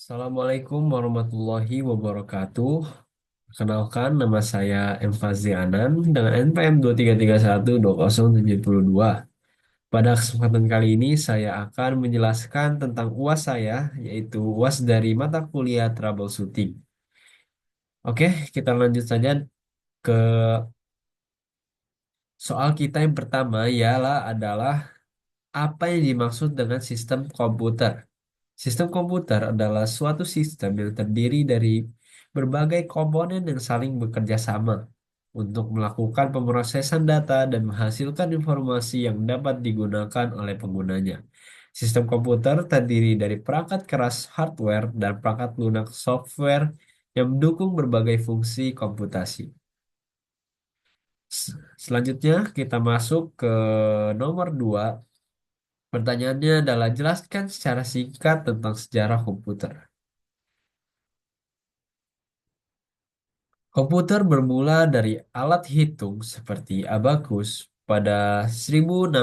Assalamualaikum warahmatullahi wabarakatuh. Kenalkan, nama saya M. Fazli Anan dengan NPM 23312072. Pada kesempatan kali ini saya akan menjelaskan tentang UAS saya, yaitu UAS dari mata kuliah troubleshooting. Oke, kita lanjut saja ke soal kita yang pertama, ialah adalah apa yang dimaksud dengan sistem komputer. Sistem komputer adalah suatu sistem yang terdiri dari berbagai komponen yang saling bekerja sama untuk melakukan pemrosesan data dan menghasilkan informasi yang dapat digunakan oleh penggunanya. Sistem komputer terdiri dari perangkat keras hardware dan perangkat lunak software yang mendukung berbagai fungsi komputasi. Selanjutnya kita masuk ke nomor 2. Pertanyaannya adalah jelaskan secara singkat tentang sejarah komputer. Komputer bermula dari alat hitung seperti abacus pada 1640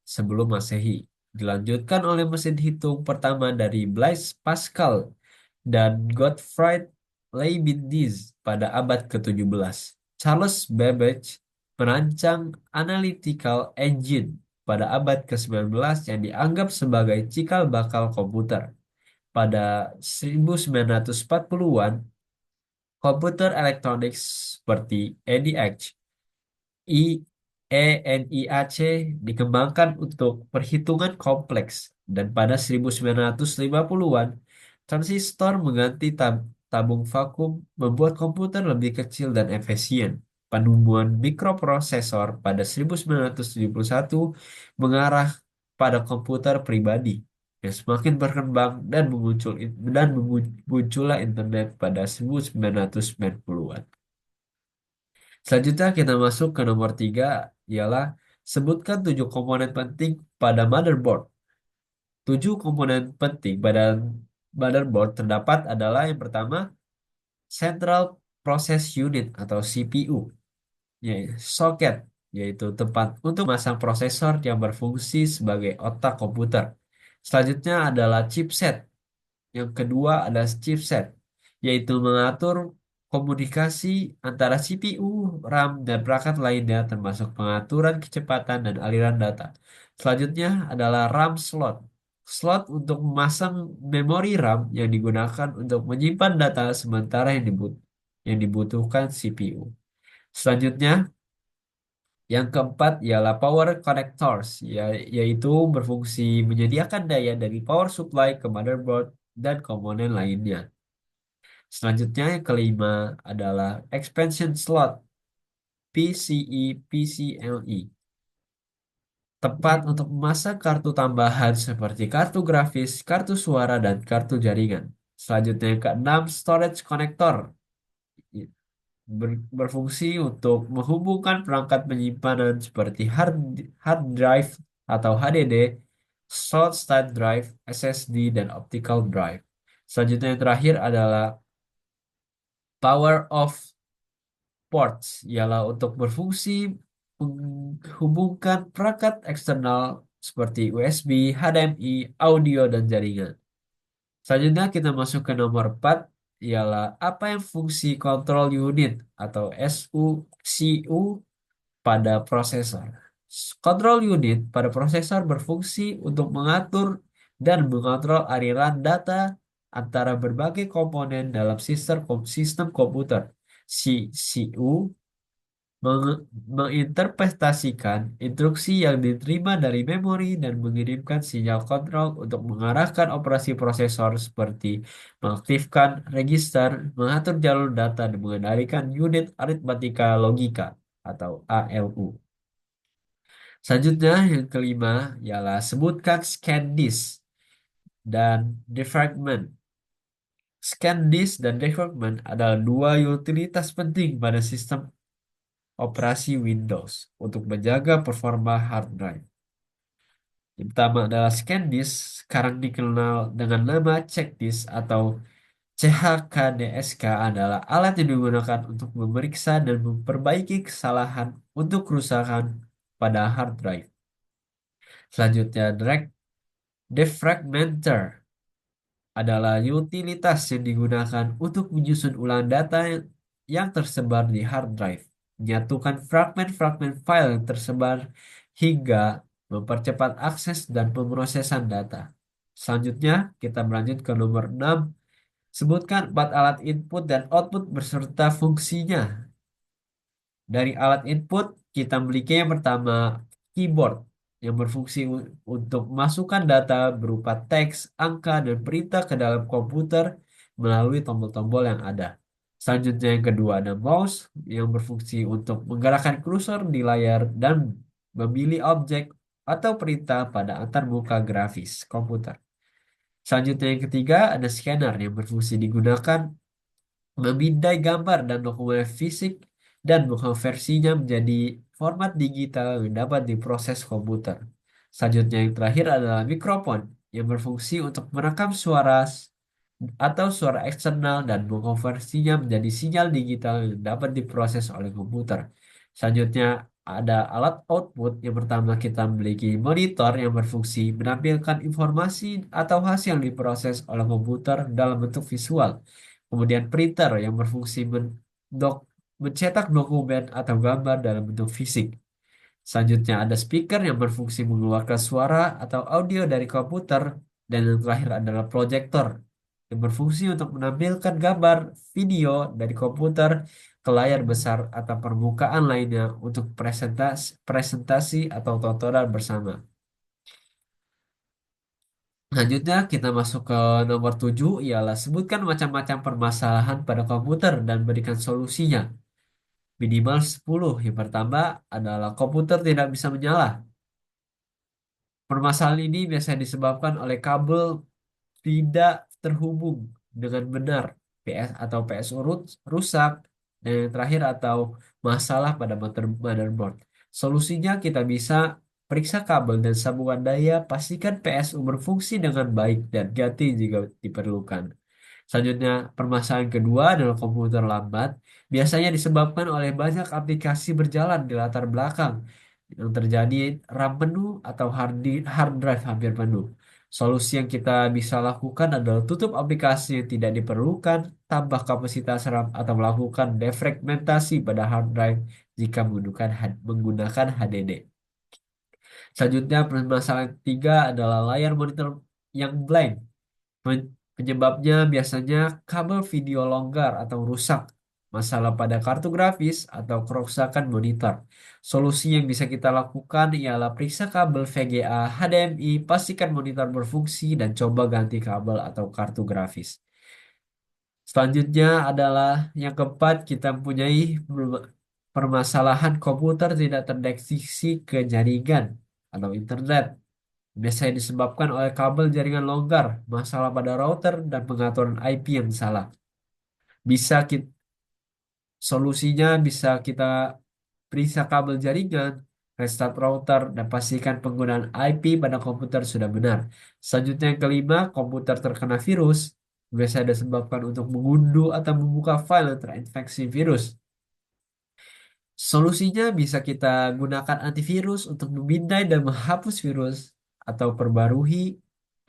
sebelum Masehi. Dilanjutkan oleh mesin hitung pertama dari Blaise Pascal dan Gottfried Leibniz pada abad ke-17. Charles Babbage merancang analytical engine pada abad ke-19 yang dianggap sebagai cikal bakal komputer. Pada 1940-an, komputer elektronik seperti ENIAC, I, ENIAC dikembangkan untuk perhitungan kompleks dan pada 1950-an transistor mengganti tabung vakum membuat komputer lebih kecil dan efisien. Penemuan mikroprosesor pada 1971 mengarah pada komputer pribadi yang semakin berkembang dan muncullah internet pada 1990-an. Selanjutnya kita masuk ke nomor 3, ialah sebutkan 7 komponen penting pada motherboard. 7 komponen penting pada motherboard terdapat adalah yang pertama, Central Process Unit atau CPU, yaitu soket, yaitu tempat untuk memasang prosesor yang berfungsi sebagai otak komputer. Selanjutnya adalah chipset. Yang kedua adalah chipset, yaitu mengatur komunikasi antara CPU, RAM, dan perangkat lainnya termasuk pengaturan kecepatan dan aliran data. Selanjutnya adalah RAM slot. Slot untuk memasang memori RAM yang digunakan untuk menyimpan data sementara yang dibutuhkan CPU. Selanjutnya, yang keempat ialah power connectors, yaitu berfungsi menyediakan daya dari power supply ke motherboard dan komponen lainnya. Selanjutnya yang kelima adalah expansion slot, PCE, PCLE. Tepat untuk memasang kartu tambahan seperti kartu grafis, kartu suara, dan kartu jaringan. Selanjutnya yang keenam, storage connector. Berfungsi untuk menghubungkan perangkat penyimpanan seperti hard drive atau HDD, solid state drive, SSD, dan optical drive. Selanjutnya yang terakhir adalah power off ports, ialah untuk berfungsi menghubungkan perangkat eksternal seperti USB, HDMI, audio, dan jaringan. Selanjutnya kita masuk ke nomor 4, ialah apa yang fungsi control unit atau SUCU pada prosesor. Control unit pada prosesor berfungsi untuk mengatur dan mengontrol aliran data antara berbagai komponen dalam sistem komputer. CPU menginterpretasikan instruksi yang diterima dari memori dan mengirimkan sinyal kontrol untuk mengarahkan operasi prosesor seperti mengaktifkan register, mengatur jalur data, dan mengendalikan unit aritmatika logika atau ALU. Selanjutnya, yang kelima ialah sebutkan scan disk dan defragment. Scan disk dan defragment adalah dua utilitas penting pada sistem operasi Windows untuk menjaga performa hard drive. Yang pertama adalah scan disk, sekarang dikenal dengan nama check disk atau CHKDSK, adalah alat yang digunakan untuk memeriksa dan memperbaiki kesalahan untuk kerusakan pada hard drive. Selanjutnya, defragmenter. adalah utilitas yang digunakan untuk menyusun ulang data yang tersebar di hard drive, menyatukan fragmen-fragmen file yang tersebar hingga mempercepat akses dan pemrosesan data. Selanjutnya, kita berlanjut ke nomor 6. Sebutkan 4 alat input dan output beserta fungsinya. Dari alat input, kita memiliki yang pertama keyboard yang berfungsi untuk memasukkan data berupa teks, angka, dan perintah ke dalam komputer melalui tombol-tombol yang ada. Selanjutnya yang kedua ada mouse yang berfungsi untuk menggerakkan kursor di layar dan memilih objek atau perintah pada antarmuka grafis komputer. Selanjutnya yang ketiga ada scanner yang berfungsi digunakan memindai gambar dan dokumen fisik dan mengkonversinya menjadi format digital yang dapat diproses komputer. Selanjutnya yang terakhir adalah mikrofon yang berfungsi untuk merekam suara atau suara eksternal dan mengkonversinya menjadi sinyal digital yang dapat diproses oleh komputer. Selanjutnya ada alat output. Yang pertama kita memiliki monitor yang berfungsi menampilkan informasi atau hasil yang diproses oleh komputer dalam bentuk visual. Kemudian printer yang berfungsi mencetak dokumen atau gambar dalam bentuk fisik. Selanjutnya ada speaker yang berfungsi mengeluarkan suara atau audio dari komputer. Dan yang terakhir adalah proyektor yang berfungsi untuk menampilkan gambar, video dari komputer ke layar besar atau permukaan lainnya untuk presentasi atau tontonan bersama. Selanjutnya kita masuk ke nomor 7 ialah sebutkan macam-macam permasalahan pada komputer dan berikan solusinya. Minimal 10. Yang pertama adalah komputer tidak bisa menyala. Permasalahan ini biasanya disebabkan oleh kabel tidak terhubung dengan benar, PSU rusak, dan yang terakhir atau masalah pada motherboard. Solusinya kita bisa periksa kabel dan sambungan daya, pastikan PSU berfungsi dengan baik dan ganti jika diperlukan. Selanjutnya, permasalahan kedua adalah komputer lambat. Biasanya disebabkan oleh banyak aplikasi berjalan di latar belakang yang terjadi RAM penuh atau hard drive hampir penuh. Solusi yang kita bisa lakukan adalah tutup aplikasi yang tidak diperlukan, tambah kapasitas RAM, atau melakukan defragmentasi pada hard drive jika menggunakan HDD. Selanjutnya, permasalahan ketiga adalah layar monitor yang blank. Penyebabnya biasanya kabel video longgar atau rusak, masalah pada kartu grafis, atau kerusakan monitor. Solusi yang bisa kita lakukan ialah periksa kabel VGA, HDMI, pastikan monitor berfungsi, dan coba ganti kabel atau kartu grafis. Selanjutnya adalah yang keempat, kita mempunyai permasalahan komputer tidak terdeteksi ke jaringan atau internet. Biasanya disebabkan oleh kabel jaringan longgar, masalah pada router, dan pengaturan IP yang salah. Bisa kita, solusinya bisa kita periksa kabel jaringan, restart router, dan pastikan penggunaan IP pada komputer sudah benar. Selanjutnya yang kelima, komputer terkena virus. Biasanya disebabkan untuk mengunduh atau membuka file yang terinfeksi virus. Solusinya bisa kita gunakan antivirus untuk memindai dan menghapus virus atau perbarui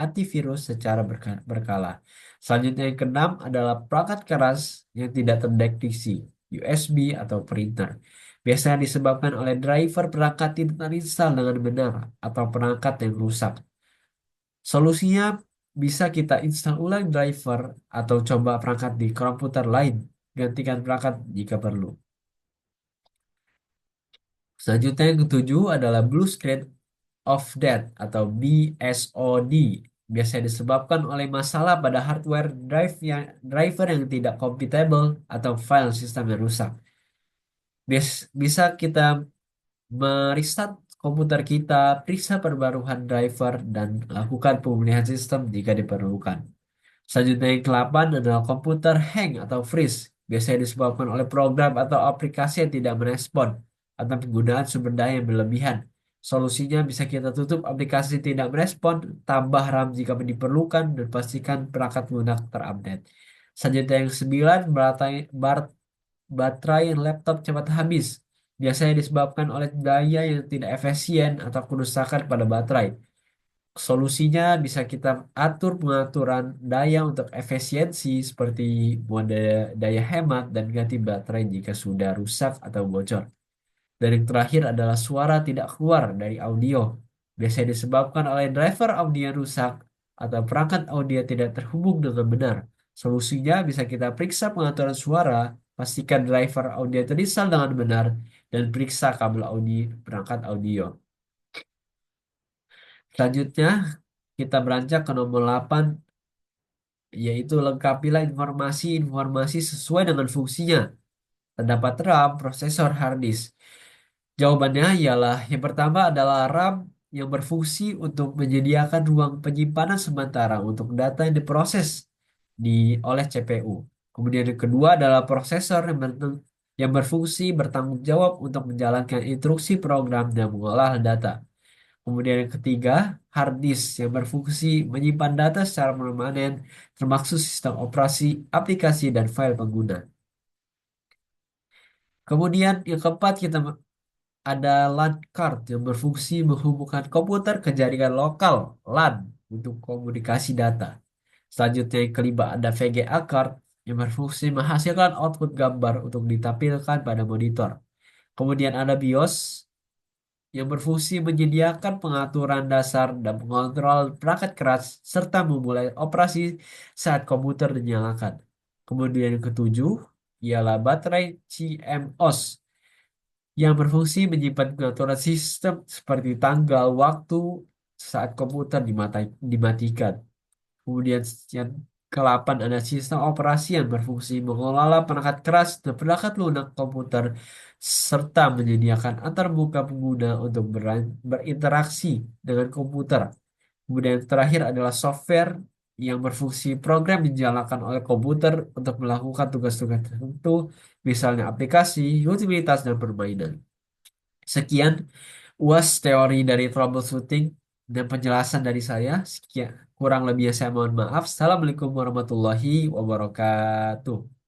antivirus secara berkala. Selanjutnya yang keenam adalah perangkat keras yang tidak terdeteksi, USB atau printer. Biasanya disebabkan oleh driver perangkat tidak terinstall dengan benar atau perangkat yang rusak. Solusinya bisa kita install ulang driver atau coba perangkat di komputer lain. Gantikan perangkat jika perlu. Selanjutnya yang ketujuh adalah Blue Screen of Death atau BSOD. Biasanya disebabkan oleh masalah pada hardware driver yang tidak compatible atau file sistem yang rusak. Bisa kita merestart komputer kita, periksa perbaruan driver, dan lakukan pemulihan sistem jika diperlukan. Selanjutnya yang ke-8 adalah komputer hang atau freeze. Biasanya disebabkan oleh program atau aplikasi yang tidak merespon atau penggunaan sumber daya yang berlebihan. Solusinya bisa kita tutup aplikasi yang tidak merespon, tambah RAM jika diperlukan, dan pastikan perangkat lunak terupdate. Selanjutnya yang 9, baterai laptop cepat habis. Biasanya disebabkan oleh daya yang tidak efisien atau kerusakan pada baterai. Solusinya bisa kita atur pengaturan daya untuk efisiensi seperti mode daya hemat dan ganti baterai jika sudah rusak atau bocor. Dan yang terakhir adalah suara tidak keluar dari audio. Biasanya disebabkan oleh driver audio yang rusak atau perangkat audio tidak terhubung dengan benar. Solusinya bisa kita periksa pengaturan suara, pastikan driver audio terinstall dengan benar, dan periksa kabel audio perangkat audio. Selanjutnya, kita beranjak ke nomor 8, yaitu lengkapilah informasi-informasi sesuai dengan fungsinya. Terdapat RAM, prosesor, hard disk. Jawabannya ialah yang pertama adalah RAM yang berfungsi untuk menyediakan ruang penyimpanan sementara untuk data yang diproses oleh CPU. Kemudian yang kedua adalah prosesor yang berfungsi bertanggung jawab untuk menjalankan instruksi program dan mengolah data. Kemudian yang ketiga, hard disk yang berfungsi menyimpan data secara permanen, termasuk sistem operasi, aplikasi, dan file pengguna. Kemudian yang keempat kita ada LAN card yang berfungsi menghubungkan komputer ke jaringan lokal LAN untuk komunikasi data. Selanjutnya yang kelima ada VGA card yang berfungsi menghasilkan output gambar untuk ditampilkan pada monitor. Kemudian ada BIOS yang berfungsi menyediakan pengaturan dasar dan mengontrol perangkat keras serta memulai operasi saat komputer dinyalakan. Kemudian yang ketujuh ialah baterai CMOS yang berfungsi menyimpan pengaturan sistem seperti tanggal, waktu saat komputer dimatikan. Kemudian yang ke-8 ada sistem operasi yang berfungsi mengelola perangkat keras dan perangkat lunak komputer serta menyediakan antarmuka pengguna untuk berinteraksi dengan komputer. Kemudian yang terakhir adalah software yang berfungsi program dijalankan oleh komputer untuk melakukan tugas-tugas tertentu, misalnya aplikasi, utilitas, dan permainan. Sekian UAS teori dari troubleshooting dan penjelasan dari saya. Sekian, kurang lebihnya saya mohon maaf. Assalamualaikum warahmatullahi wabarakatuh.